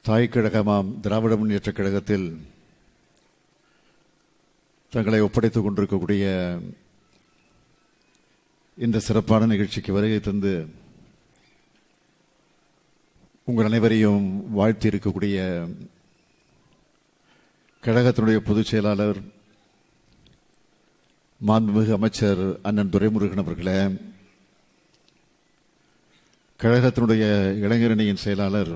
தாய் கழகமாம் திராவிட முன்னேற்றக் கழகத்தில் தங்களை ஒப்படைத்துக் கொண்டிருக்கக்கூடிய இந்த சிறப்பான நிகழ்ச்சிக்கு வருகை தந்து உங்கள் அனைவரையும் வாழ்த்தி இருக்கக்கூடிய கழகத்தினுடைய பொதுச் செயலாளர் மாண்புமிகு அமைச்சர் அண்ணன் துரைமுருகன் அவர்களே, கழகத்தினுடைய இளைஞரணியின் செயலாளர்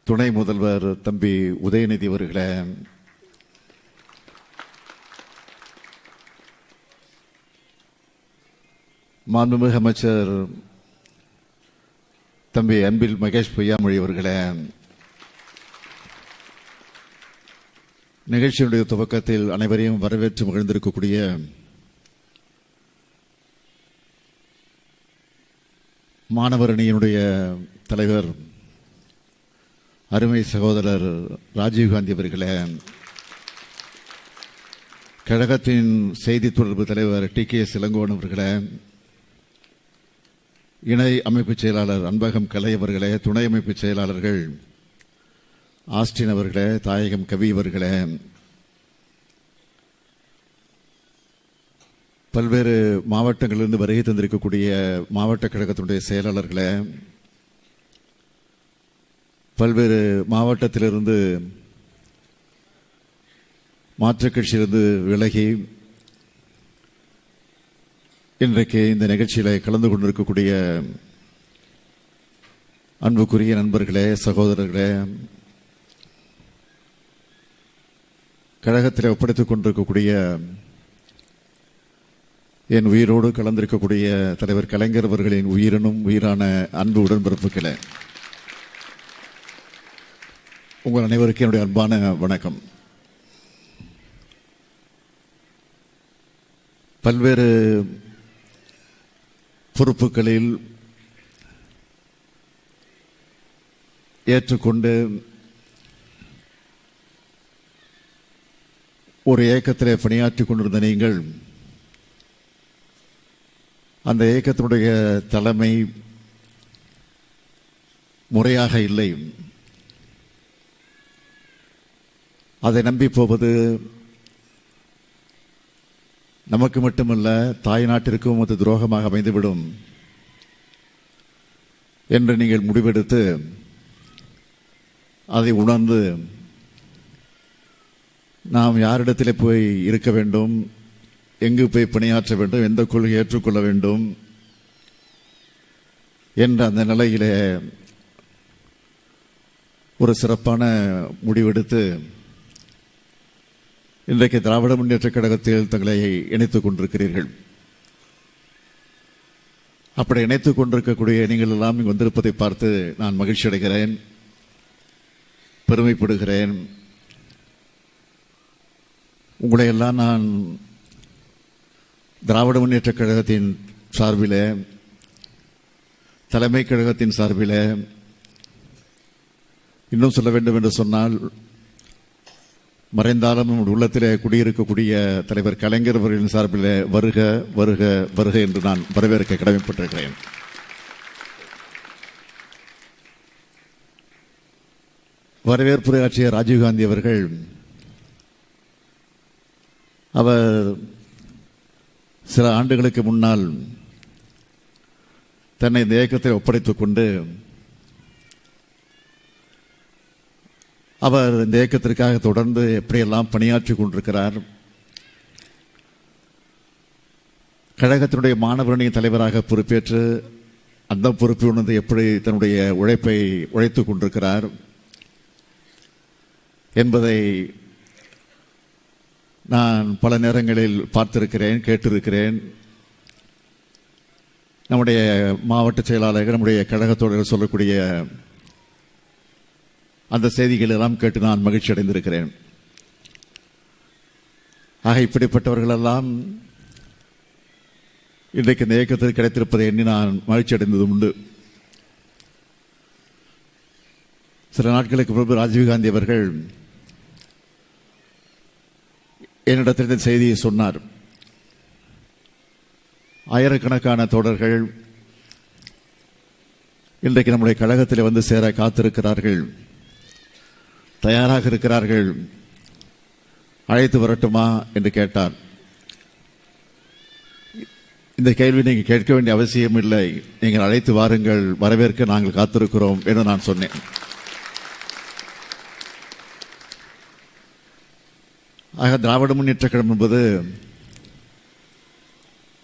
துணை முதல்வர் தம்பி உதயநிதி அவர்களே, மாண்புமிகு அமைச்சர் தம்பி அன்பில் மகேஷ் பொய்யாமொழி அவர்களே, நிகழ்ச்சியினுடைய துவக்கத்தில் அனைவரையும் வரவேற்று மகிழ்ந்திருக்கக்கூடிய மாணவர் அணியினுடைய தலைவர் அருமை சகோதரர் ராஜீவ்காந்தி அவர்களே, கழகத்தின் செய்தி தொடர்பு தலைவர் TKS இளங்கோவன் அவர்களே, இணை அமைப்பு செயலாளர் அன்பகம் கலை அவர்களே, துணை அமைப்பு செயலாளர்கள் ஆஸ்டின் அவர்களே, தாயகம் கவி அவர்களே, பல்வேறு மாவட்டங்களிலிருந்து வருகை தந்திருக்கக்கூடிய மாவட்ட கழகத்தினுடைய செயலாளர்களே, பல்வேறு மாவட்டத்திலிருந்து மாற்றுக் கட்சியிலிருந்து விலகி இன்றைக்கு இந்த நிகழ்ச்சியில கலந்து கொண்டிருக்கக்கூடிய அன்புக்குரிய நண்பர்களே, சகோதரர்களே, கழகத்தில் ஒப்படைத்துக் கொண்டிருக்கக்கூடிய என் உயிரோடு கலந்திருக்கக்கூடிய தலைவர் கலைஞர் அவர்களின் உயிரினும் உயிரான அன்பு உடன்பிறப்புகளே, உங்கள் அனைவருக்கும் என்னுடைய அன்பான வணக்கம். பல்வேறு பொறுப்புகளில் ஏற்றுக்கொண்டு ஒரு இயக்கத்திலே பணியாற்றிக் கொண்டிருந்த நீங்கள் அந்த இயக்கத்தினுடைய தலைமை முறையாக இல்லை, அதை நம்பி போவது நமக்கு மட்டுமல்ல தாய் நாட்டிற்கும் அது துரோகமாக அமைந்துவிடும் என்று நீங்கள் முடிவெடுத்து அதை உணர்ந்து நாம் யாரிடத்திலே போய் இருக்க வேண்டும், எங்கு போய் பணியாற்ற வேண்டும், எந்த கொள்கை ஏற்றுக்கொள்ள வேண்டும் என்ற அந்த நிலையிலே ஒரு சிறப்பான முடிவெடுத்து இன்றைக்கு திராவிட முன்னேற்றக் கழகத்தில் தங்களை இணைத்துக் கொண்டிருக்கிறீர்கள். அப்படி இணைத்துக் கொண்டிருக்கக்கூடிய நீங்கள் எல்லாம் இங்கு வந்திருப்பதை பார்த்து நான் மகிழ்ச்சி அடைகிறேன், பெருமைப்படுகிறேன். உங்களை எல்லாம் நான் திராவிட முன்னேற்றக் கழகத்தின் சார்பிலே, தலைமை கழகத்தின் சார்பிலே, இன்னும் சொல்ல வேண்டும் என்று சொன்னால் மறைந்தாலும் உள்ளத்திலே குடியிருக்கக்கூடிய தலைவர் கலைஞர் அவர்களின் சார்பிலே வருக வருக வருக என்று நான் வரவேற்க கடமைப்பட்டிருக்கிறேன். வரவேற்புரையாற்றிய ராஜீவ்காந்தி அவர்கள் அவர் சில ஆண்டுகளுக்கு முன்னால் தன்னை இந்த இயக்கத்தை ஒப்படைத்துக் கொண்டு அவர் இந்த இயக்கத்திற்காக தொடர்ந்து எப்படியெல்லாம் பணியாற்றிக் கொண்டிருக்கிறார், கழகத்தினுடைய மாணவரணியின் தலைவராக பொறுப்பேற்று அந்த பொறுப்பை உணர்ந்து எப்படி தன்னுடைய உழைப்பை உழைத்துக் கொண்டிருக்கிறார் என்பதை நான் பல நேரங்களில் பார்த்திருக்கிறேன், கேட்டிருக்கிறேன். நம்முடைய மாவட்ட செயலாளர்கள், நம்முடைய கழகத்தோடு சொல்லக்கூடிய அந்த செய்திகள் எல்லாம் கேட்டு நான் மகிழ்ச்சி அடைந்திருக்கிறேன். ஆக இப்படிப்பட்டவர்களெல்லாம் இன்றைக்கு இந்த இயக்கத்தில் கிடைத்திருப்பதை எண்ணி நான் மகிழ்ச்சி அடைந்ததும் உண்டு. சில நாட்களுக்கு முன்பு ராஜீவ்காந்தி அவர்கள் என்னிடத்தில் இந்த செய்தியை சொன்னார். ஆயிரக்கணக்கான தோழர்கள் இன்றைக்கு நம்முடைய கழகத்தில் வந்து சேர காத்திருக்கிறார்கள், தயாராக இருக்கிறார்கள். அழைத்து வரட்டுமா என்று கேட்டார். இந்த கேள்வி நீங்கள் கேட்க வேண்டிய அவசியம் இல்லை, நீங்கள் அழைத்து வாருங்கள், வரவேற்க நாங்கள் காத்திருக்கிறோம் என்று நான் சொன்னேன். ஆக திராவிட முன்னேற்ற கழகம் என்பது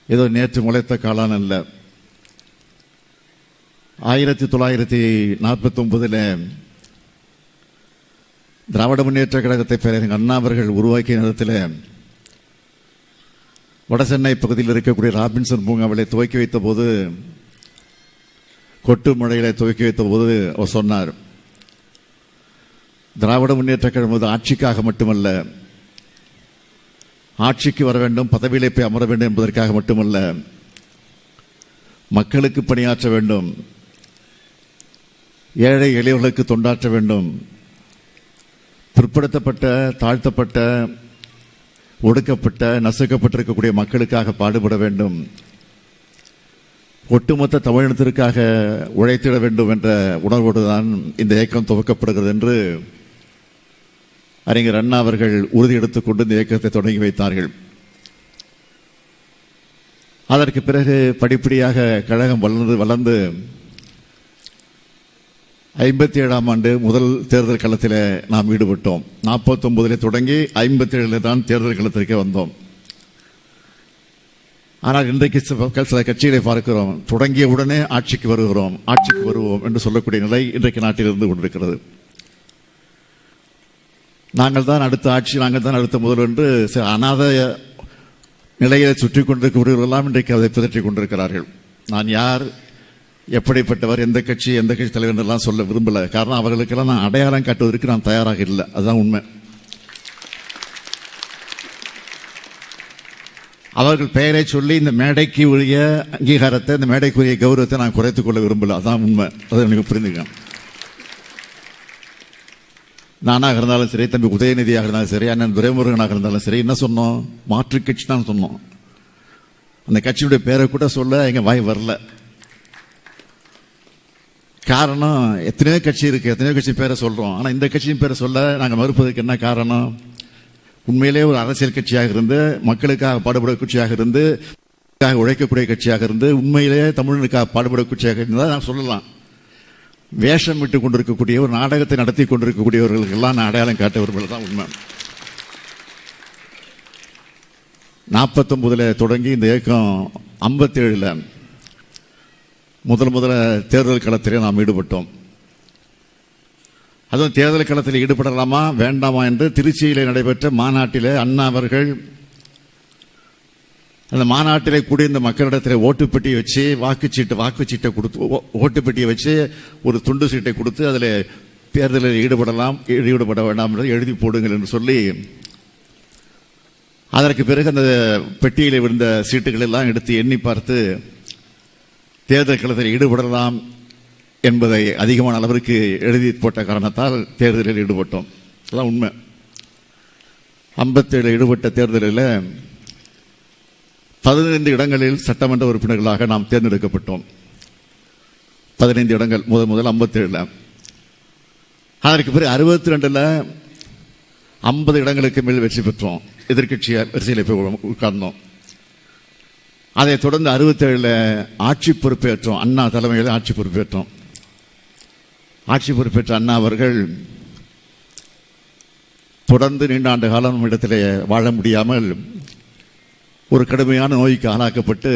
ஏதோ நேற்று முளைத்த காளான் அல்ல. 1949 திராவிட முன்னேற்ற கழகத்தை பேரறிஞர் அண்ணா அவர்கள் உருவாக்கிய நேரத்தில் வடசென்னை பகுதியில் இருக்கக்கூடிய ராபின்சன் பூங்காவிலே துவக்கி வைத்த போது, கொட்டு மழையிலே துவக்கி வைத்த போது அவர் சொன்னார், திராவிட முன்னேற்ற கழகம் ஆட்சிக்காக மட்டுமல்ல, ஆட்சிக்கு வர வேண்டும், பதவியிலே போய் அமர வேண்டும் என்பதற்காக மட்டுமல்ல, மக்களுக்கு பணியாற்ற வேண்டும், ஏழை எளியவர்களுக்கு தொண்டாற்ற வேண்டும், பிற்படுத்தப்பட்ட, தாழ்த்தப்பட்ட, ஒடுக்கப்பட்ட, நசுக்கப்பட்டிருக்கக்கூடிய மக்களுக்காக பாடுபட வேண்டும், ஒட்டுமொத்த தமிழினத்திற்காக உழைத்திட வேண்டும் என்ற உணர்வோடுதான் இந்த இயக்கம் துவக்கப்படுகிறது என்று அறிஞர் அண்ணா அவர்கள் உறுதி எடுத்துக் கொண்டு இந்த இயக்கத்தை தொடங்கி வைத்தார்கள். அதற்கு பிறகு படிப்படியாக கழகம் வளர்ந்து 57ஆம் ஆண்டு முதல் தேர்தல் களத்தில் நாம் ஈடுபட்டோம். 49 தொடங்கி 57 தான் தேர்தல் களத்திற்கே வந்தோம். ஆனால் இன்றைக்கு சில கட்சிகளை பார்க்கிறோம், தொடங்கிய உடனே ஆட்சிக்கு வருவோம் என்று சொல்லக்கூடிய நிலை இன்றைக்கு நாட்டில் இருந்து கொண்டிருக்கிறது. நாங்கள் தான் அடுத்த ஆட்சி, நாங்கள் தான் அடுத்த முதல்வர் என்று அநாத நிலையை சுற்றி கொண்டிருக்கிறவர்களெல்லாம் இன்றைக்கு அதை பிதற்றிக் கொண்டிருக்கிறார்கள். நான் யார், எப்படிப்பட்டவர், எந்த கட்சி தலைவர் எல்லாம் சொல்ல விரும்பல. காரணம், அவர்களுக்கெல்லாம் நான் அடையாளம் காட்டுவதற்கு நான் தயாராக இல்லை. அதுதான் உண்மை. அவர்கள் பெயரை சொல்லி இந்த மேடைக்கு உரிய அங்கீகாரத்தை, இந்த மேடைக்குரிய கௌரவத்தை நான் குறைத்துக் கொள்ள விரும்பல. அதுதான் உண்மை. அதை எனக்கு புரிந்துக்க. நானாக இருந்தாலும் சரி, தம்பி உதயநிதியாக இருந்தாலும் சரி, அண்ணன் துரைமுருகனாக இருந்தாலும் சரி, என்ன சொன்னோம்? மாற்று கட்சி தான் சொன்னோம். அந்த கட்சியுடைய பேரை கூட சொல்ல எங்க வாய் வரல. காரணம், எத்தனையோ கட்சி இருக்கு, எத்தனையோ கட்சி பேரை சொல்றோம். ஆனா இந்த கட்சியின் பேரை சொல்ல நாங்கள் மறுப்பதற்கு என்ன காரணம்? உண்மையிலே ஒரு அரசியல் கட்சியாக இருந்து, மக்களுக்காக பாடுபட கட்சியாக இருந்து, உழைக்கக்கூடிய கட்சியாக இருந்து, உண்மையிலேயே தமிழனுக்காக பாடுபட கட்சியாக இருந்தால் நான் சொல்லலாம். வேஷம் விட்டுக் கொண்டிருக்கக்கூடிய, ஒரு நாடகத்தை நடத்தி கொண்டிருக்கக்கூடியவர்களுக்கெல்லாம் நான் அடையாளம் காட்டவர்கள் தான் உண்மை. 49 தொடங்கி இந்த இயக்கம் 57 முதல்ல தேர்தல் களத்திலே நாம் ஈடுபட்டோம். அதுவும் தேர்தல் களத்தில் ஈடுபடலாமா வேண்டாமா என்று திருச்சியிலே நடைபெற்ற மாநாட்டிலே அண்ணா அவர்கள் அந்த மாநாட்டிலே கூடிய இந்த மக்களிடத்தில் ஓட்டுப்பெட்டியை வச்சு வாக்குச்சீட்டை கொடுத்து, ஓட்டுப்பெட்டியை வச்சு ஒரு துண்டு சீட்டை கொடுத்து அதில் தேர்தலில் ஈடுபட வேண்டாம் என்று எழுதி போடுங்கள் என்று சொல்லி, அதற்கு பிறகு அந்த பெட்டியில் விழுந்த சீட்டுகள் எல்லாம் எடுத்து எண்ணி பார்த்து தேர்தல் களத்தில் ஈடுபடலாம் என்பதை அதிகமான அளவிற்கு எழுதி போட்ட காரணத்தால் தேர்தலில் ஈடுபட்டோம். அதான் உண்மை. 57 ஈடுபட்ட தேர்தலில் 15 இடங்களில் சட்டமன்ற உறுப்பினர்களாக நாம் தேர்ந்தெடுக்கப்பட்டோம். 15 இடங்கள் முதல் 57. அதற்கு பிறகு 62 50 இடங்களுக்கு மேல் வெற்றி பெற்றோம். எதிர்கட்சியை வரிசையில் போய் உட்கார்ந்தோம். அதைத் தொடர்ந்து 67 ஆட்சி பொறுப்பேற்றோம். அண்ணா தலைமையில் ஆட்சி பொறுப்பேற்றோம். ஆட்சி பொறுப்பேற்ற அண்ணா அவர்கள் தொடர்ந்து நீண்ட ஆண்டு காலம் இடத்திலே வாழ முடியாமல் ஒரு கடுமையான நோய்க்கு ஆளாக்கப்பட்டு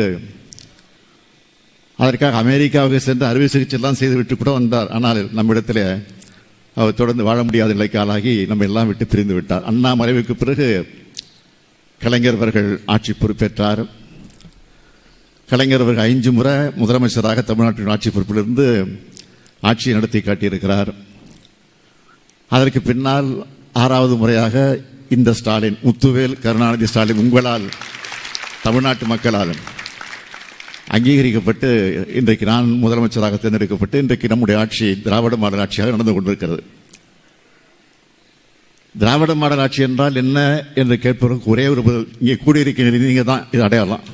அதற்காக அமெரிக்காவுக்கு சென்று அறுவை சிகிச்சை எல்லாம் செய்துவிட்டு கூட வந்தார். ஆனால் நம்மிடத்தில் அவர் தொடர்ந்து வாழ முடியாத நிலைக்கு ஆளாகி நம்ம எல்லாம் விட்டு பிரிந்து விட்டார். அண்ணா மறைவுக்கு பிறகு கலைஞர் அவர்கள் ஆட்சி பொறுப்பேற்றார். கலைஞர் அவர்கள் 5 முறை முதலமைச்சராக தமிழ்நாட்டின் ஆட்சி பொறுப்பிலிருந்து ஆட்சியை நடத்தி காட்டியிருக்கிறார். அதற்கு பின்னால் 6வது முறையாக இந்த ஸ்டாலின், முத்துவேல் கருணாநிதி ஸ்டாலின் உங்களால், தமிழ்நாட்டு மக்களால் அங்கீகரிக்கப்பட்டு இன்றைக்கு நான் முதலமைச்சராக தேர்ந்தெடுக்கப்பட்டு இன்றைக்கு நம்முடைய ஆட்சி திராவிட மாடல் ஆட்சியாக நடந்து கொண்டிருக்கிறது. திராவிட மாடல் ஆட்சி என்றால் என்ன என்று கேட்பதற்கு ஒரே ஒரு பதில், இங்கே கூடியிருக்கிற நீங்க தான் இது அடையாளம்.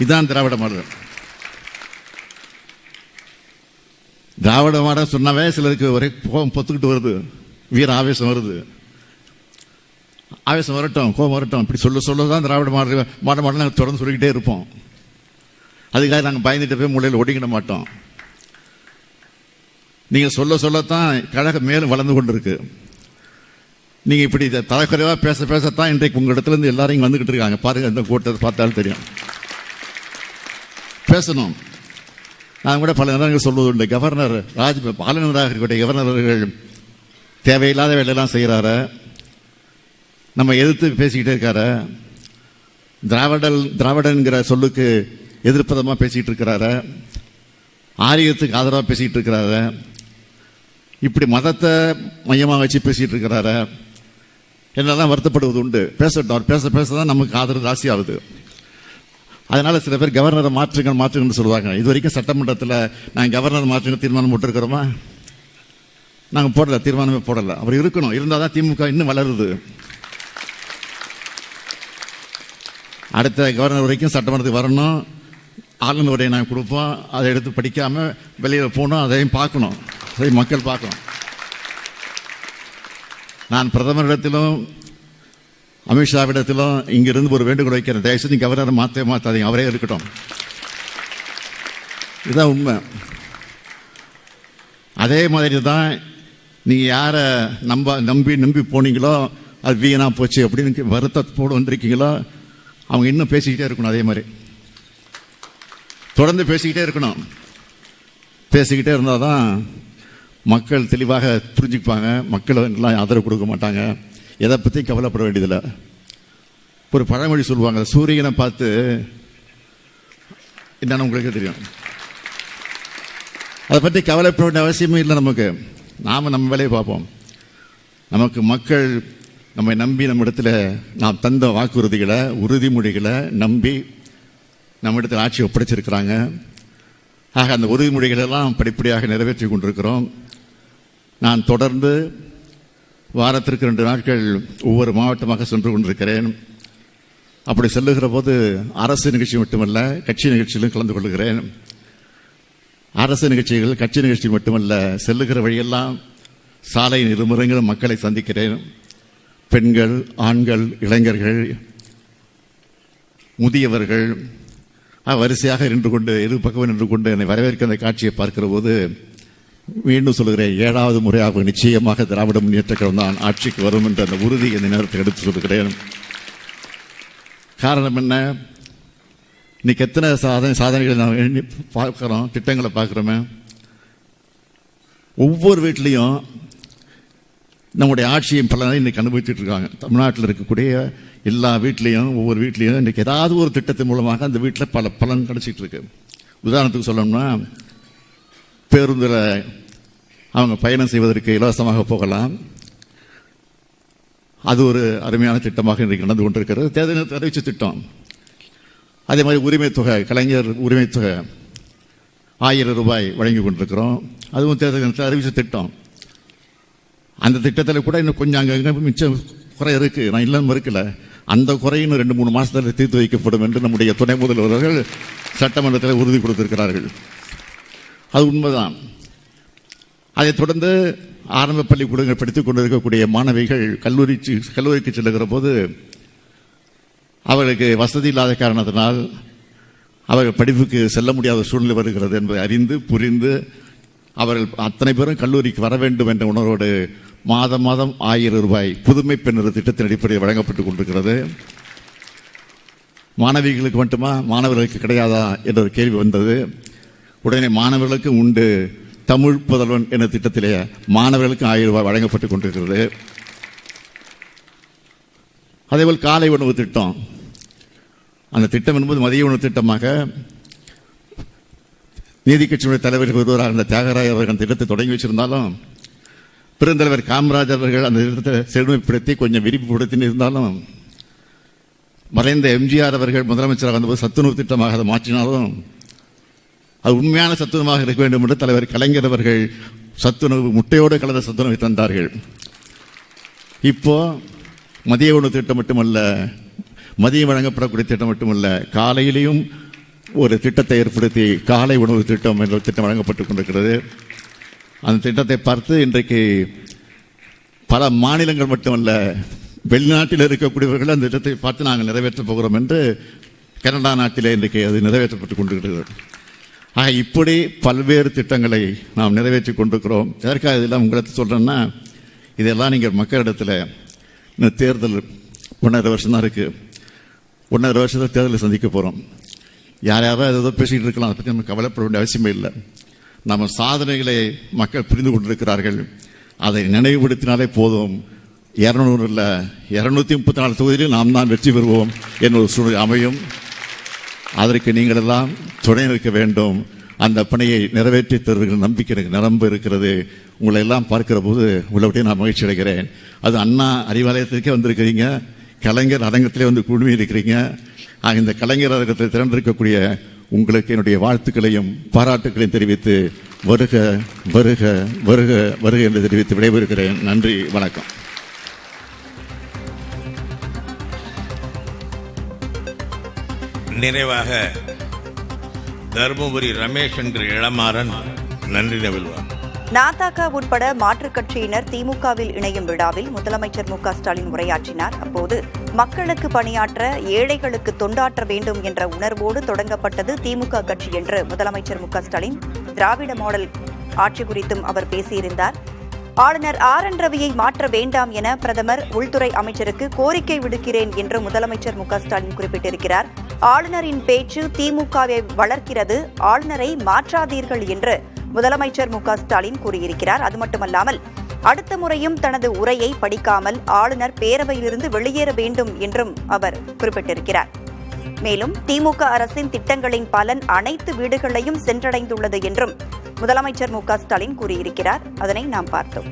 இதுதான் திராவிட மாடல். திராவிட மாடல் சொன்னாவே சிலருக்கு ஒரே கோபம் பொத்துக்கிட்டு வருது, வீர ஆவேசம் வருது. ஆவேசம் வரட்டும், கோபம் வரட்டும், இப்படி சொல்லதான் திராவிட மாடல் நாங்கள் தொடர்ந்து சொல்லிக்கிட்டே இருப்போம். அதுக்காக நாங்கள் பயந்துட்டு போய் மூலையில் ஒடுங்கிட மாட்டோம். நீங்கள் சொல்லத்தான் கழகம் மேலும் வளர்ந்து கொண்டு இருக்கு. நீங்கள் இப்படி தலைக்குறைவாக பேசத்தான் இன்றைக்கு உங்கள் இடத்துல இருந்து எல்லாரும் இங்கே வந்துகிட்டு இருக்காங்க. பாருங்க, இந்த கூட்டத்தை பார்த்தாலும் தெரியும். பேசணும். நான் கூட பல நேரங்கள் சொல்வது உண்டு, கவர்னர் ஆளுநராக இருக்கக்கூடிய கவர்னர் அவர்கள் தேவையில்லாத வேலையெல்லாம் செய்கிறாரு, நம்ம எதிர்த்து பேசிக்கிட்டே இருக்காரு, திராவிடன்கிற சொல்லுக்கு எதிர்ப்பதமாக பேசிக்கிட்டு இருக்கிறாரு, ஆரியத்துக்கு ஆதரவாக பேசிக்கிட்டு இருக்கிறாரு, இப்படி மதத்தை மையமாக வச்சு பேசிகிட்டு இருக்கிறாரு. என்னெல்லாம் வருத்தப்படுவது உண்டு. பேசட்டும், பேசதான் நமக்கு ஆதரவு ஜாஸ்தி ஆகுது. அதனால சில பேர் கவர்னரை மாற்றுங்கன்னு சொல்லுவாங்க. இது வரைக்கும் சட்டமன்றத்தில் நாங்கள் கவர்னர் மாற்றுங்க தீர்மானம் போட்டிருக்கிறோமா? நாங்கள் போடல, தீர்மானமே போடல. அவர் இருக்கணும், இருந்தால் தான் திமுக இன்னும் வளருது. அடுத்த கவர்னர் வரைக்கும் சட்டமன்றத்துக்கு வரணும், ஆளுநர் உரையை நாங்கள் கொடுப்போம். அதை எடுத்து படிக்காமல் வெளியில் போகணும், அதையும் பார்க்கணும், அதை மக்கள் பார்க்கணும். நான் பிரதமரிடத்திலும் அமித்ஷாவிடத்திலும் இங்கிருந்து ஒரு வேண்டுகோள் வைக்கிறேன், தயவுசெய்து கவர்னரை மாற்றாதீங்க, அவரே இருக்கட்டும். இதுதான் உண்மை. அதே மாதிரி தான் நீங்கள் யாரை நம்பி போனீங்களோ அது வீணாக போச்சு அப்படின்னு வருத்தத்தோடு வந்திருக்கீங்களோ அவங்க இன்னும் பேசிக்கிட்டே இருக்கணும். அதே மாதிரி தொடர்ந்து பேசிக்கிட்டே இருக்கணும். பேசிக்கிட்டே இருந்தால் தான் மக்கள் தெளிவாக புரிஞ்சுப்பாங்க. மக்கள் எல்லாம் ஆதரவு கொடுக்க மாட்டாங்க. எதை பற்றி கவலைப்பட வேண்டியதில்லை. ஒரு பழமொழி சொல்லுவாங்க, சூரியனை பார்த்து என்னன்னு உங்களுக்கு தெரியும். அதை பற்றி கவலைப்பட வேண்டிய அவசியமே இல்லை நமக்கு. நாம் நம்ம வேலையை பார்ப்போம். நமக்கு மக்கள் நம்மை நம்பி நம்ம இடத்துல நாம் தந்த வாக்குறுதிகளை உறுதிமொழிகளை நம்பி நம்ம இடத்துல ஆட்சி ஒப்படைச்சிருக்கிறாங்க. ஆக அந்த உறுதிமொழிகளெல்லாம் படிப்படியாக நிறைவேற்றி கொண்டிருக்கிறோம். நான் தொடர்ந்து வாரத்திற்கு 2 நாட்கள் ஒவ்வொரு மாவட்டமாக சென்று கொண்டிருக்கிறேன். அப்படி செல்லுகிற போது அரசு நிகழ்ச்சி மட்டுமல்ல, கட்சி நிகழ்ச்சியிலும் கலந்து கொள்கிறேன். அரசு நிகழ்ச்சிகள், கட்சி நிகழ்ச்சி மட்டுமல்ல, செல்லுகிற வழியெல்லாம் சாலையின் இருமுறைகளும் மக்களை சந்திக்கிறேன். பெண்கள், ஆண்கள், இளைஞர்கள், முதியவர்கள் வரிசையாக நின்று கொண்டு இரு பக்கம் நின்று கொண்டு என்னை வரவேற்க அந்த காட்சியை பார்க்கிற போது மீண்டும் சொல்கிறேன், 7வது முறையாக நிச்சயமாக திராவிட முன்னேற்ற கழகம் தான் ஆட்சிக்கு வரும் என்ற அந்த உறுதி இந்த நேரத்தில் எடுத்து சொல்கிறேன். காரணம் என்ன? இன்னைக்கு எத்தனை சாதனைகளை நாம் எண்ணி பார்க்கிறோம், திட்டங்களை பார்க்குறோமே. ஒவ்வொரு வீட்லேயும் நம்முடைய ஆட்சியின் பலனை இன்னைக்கு அனுபவிச்சுட்டு இருக்காங்க. தமிழ்நாட்டில் இருக்கக்கூடிய எல்லா வீட்லேயும் ஒவ்வொரு வீட்லேயும் இன்றைக்கு ஏதாவது ஒரு திட்டத்தின் மூலமாக அந்த வீட்டில் பல பலன் கிடைச்சிட்டு இருக்கு. உதாரணத்துக்கு சொல்லணும்னா, பேருந்தில் அவங்க பயணம் செய்வதற்கு இலவசமாக போகலாம். அது ஒரு அருமையான திட்டமாக இன்றைக்கு நடந்து கொண்டிருக்கிறது. தேர்தல் அறிவிச்ச திட்டம். அதே மாதிரி உரிமை தொகை, கலைஞர் உரிமை தொகை 1000 ரூபாய் வழங்கி கொண்டிருக்கிறோம். அதுவும் தேர்தல் அறிவிச்ச திட்டம். அந்த திட்டத்தில் கூட இன்னும் கொஞ்சம் அங்கங்கே மிச்சம் குறை இருக்கு, நான் இல்லைன்னு மறுக்கல. அந்த குறையும் 2-3 மாதத்தில் தீர்த்து வைக்கப்படும் என்று நம்முடைய துணை முதல்வர்கள் சட்டமன்றத்தில் உறுதி கொடுத்திருக்கிறார்கள். அது உண்மைதான். அதைத் தொடர்ந்து ஆரம்ப பள்ளிக்கூடங்கள் படித்துக் கொண்டிருக்கக்கூடிய மாணவிகள் கல்லூரிக்கு செல்லுகிற போது அவர்களுக்கு வசதி இல்லாத காரணத்தினால் அவர்கள் படிப்புக்கு செல்ல முடியாத சூழ்நிலை வருகிறது என்பதை அறிந்து புரிந்து அவர்கள் அத்தனை பேரும் கல்லூரிக்கு வர வேண்டும் என்ற உணர்வோடு மாதம் 1000 ரூபாய் புதுமை பெண்ணர் திட்டத்தின் அடிப்படையில் வழங்கப்பட்டுக் கொண்டிருக்கிறது. மாணவிகளுக்கு மட்டுமா, மாணவர்களுக்கு கிடையாதா என்ற ஒரு கேள்வி வந்தது. உடனே மாணவர்களுக்கு உண்டு, தமிழ் புதல்வன் என்ற திட்டத்திலே மாணவர்களுக்கு 1000 ரூபாய் வழங்கப்பட்டுக் கொண்டிருக்கிறது. அதேபோல் காலை உணவு திட்டம். அந்த திட்டம் என்பது மதிய உணவு திட்டமாக நீதி கட்சியினுடைய தலைவர்கள் ஒருவராக இருந்த தியாகராய அவர்கள் அந்த திட்டத்தை தொடங்கி வச்சிருந்தாலும், பெருந்தலைவர் காமராஜர் அவர்கள் அந்த திட்டத்தை செழுமைப்படுத்தி கொஞ்சம் விரிவுபடுத்தி இருந்தாலும், மறைந்த எம்ஜிஆர் அவர்கள் முதலமைச்சராக வந்தபோது சத்துணவு திட்டமாக அதை மாற்றினாலும் அது உண்மையான சத்துணவாக இருக்க வேண்டும் என்று தலைவர் கலைஞர் அவர்கள் சத்துணவு முட்டையோடு கலந்த சத்துணவை தந்தார்கள். இப்போ மதிய உணவு திட்டம் மட்டுமல்ல, மதியம் வழங்கப்படக்கூடிய திட்டம் மட்டுமல்ல, காலையிலையும் ஒரு திட்டத்தை ஏற்படுத்தி காலை உணவு திட்டம் என்ற திட்டம் வழங்கப்பட்டுக் கொண்டிருக்கிறது. அந்த திட்டத்தை பார்த்து இன்றைக்கு பல மாநிலங்கள் மட்டுமல்ல, வெளிநாட்டில் இருக்கக்கூடியவர்கள் அந்த திட்டத்தை பார்த்து நாங்கள் நிறைவேற்றப் போகிறோம் என்று கனடா நாட்டிலே இன்றைக்கு அது நிறைவேற்றப்பட்டுக் கொண்டிருக்கிறது. இப்படி பல்வேறு திட்டங்களை நாம் நிறைவேற்றி கொண்டிருக்கிறோம். எதற்காக இதெல்லாம் உங்களுக்கு சொல்கிறேன்னா, இதெல்லாம் நீங்கள் மக்களிடத்தில் இந்த தேர்தல் 1.5 வருஷம் தான் இருக்குது. 1.5 வருஷத்தில் தேர்தலை சந்திக்க போகிறோம். யாராவது ஏதோ பேசிக்கிட்டு இருக்கலாம், அதை பற்றி நம்ம கவலைப்பட வேண்டிய அவசியமே இல்லை. நம்ம சாதனைகளை மக்கள் புரிந்து கொண்டிருக்கிறார்கள். அதை நினைவுபடுத்தினாலே போதும். 200 இல்லை 234 தொகுதியில் நாம் தான் வெற்றி பெறுவோம் என்ற ஒரு சூழ்நிலை அமையும். அதற்கு நீங்கள் எல்லாம் துணை நிற்க வேண்டும். அந்த பணியை நிறைவேற்றி தருகிற நம்பிக்கை எனக்கு நிரம்ப இருக்கிறது. உங்களை எல்லாம் பார்க்கிற போது உள்ளபடியே நான் மகிழ்ச்சி அடைகிறேன். அது அண்ணா அறிவாலயத்திற்கே வந்திருக்கிறீங்க, கலைஞர் அரங்கத்திலே வந்து குழுமி இருக்கிறீங்க. இந்த கலைஞர் அரங்கத்தில் திரண்டிருக்கக்கூடிய உங்களுக்கு என்னுடைய வாழ்த்துக்களையும் பாராட்டுக்களையும் தெரிவித்து வருக வருக வருக வருக என்று தெரிவித்து விடைபெறுகிறேன். நன்றி, வணக்கம். நிறைவாக தர்மபுரி ரமேஷ் என்கிற இளமாறன் நன்றி நவில்வார். நாதாக உட்பட மாற்றுக் கட்சியினர் திமுகவில் இணையும் விழாவில் முதலமைச்சர் மு.க. ஸ்டாலின் உரையாற்றினார். அப்போது மக்களுக்கு பணியாற்ற, ஏழைகளுக்கு தொண்டாற்ற வேண்டும் என்ற உணர்வோடு தொடங்கப்பட்டது திமுக கட்சி என்று முதலமைச்சர் மு.க. ஸ்டாலின் திராவிட மாடல் ஆட்சி குறித்தும் அவர் பேசியிருந்தார். ஆளுநர் ஆர்.என். ரவியை மாற்ற வேண்டாம் என பிரதமர் உள்துறை அமைச்சருக்கு கோரிக்கை விடுக்கிறேன் என்று முதலமைச்சர் மு.க. ஸ்டாலின் குறிப்பிட்டிருக்கிறார். ஆளுநரின் பேச்சு திமுகவை வளர்க்கிறது, ஆளுநரை மாற்றாதீர்கள் என்று முதலமைச்சர் மு.க. ஸ்டாலின் கூறியிருக்கிறார். அது மட்டுமல்லாமல் அடுத்த முறையும் தனது உரையை படிக்காமல் ஆளுநர் பேரவையிலிருந்து வெளியேற வேண்டும் என்றும் அவர் குறிப்பிட்டிருக்கிறார். மேலும் திமுக அரசின் திட்டங்களின் பலன் அனைத்து வீடுகளையும் சென்றடைந்துள்ளது என்றும் முதலமைச்சர் மு.க. ஸ்டாலின் கூறியிருக்கிறார். அதனை நாம் பார்த்தோம்.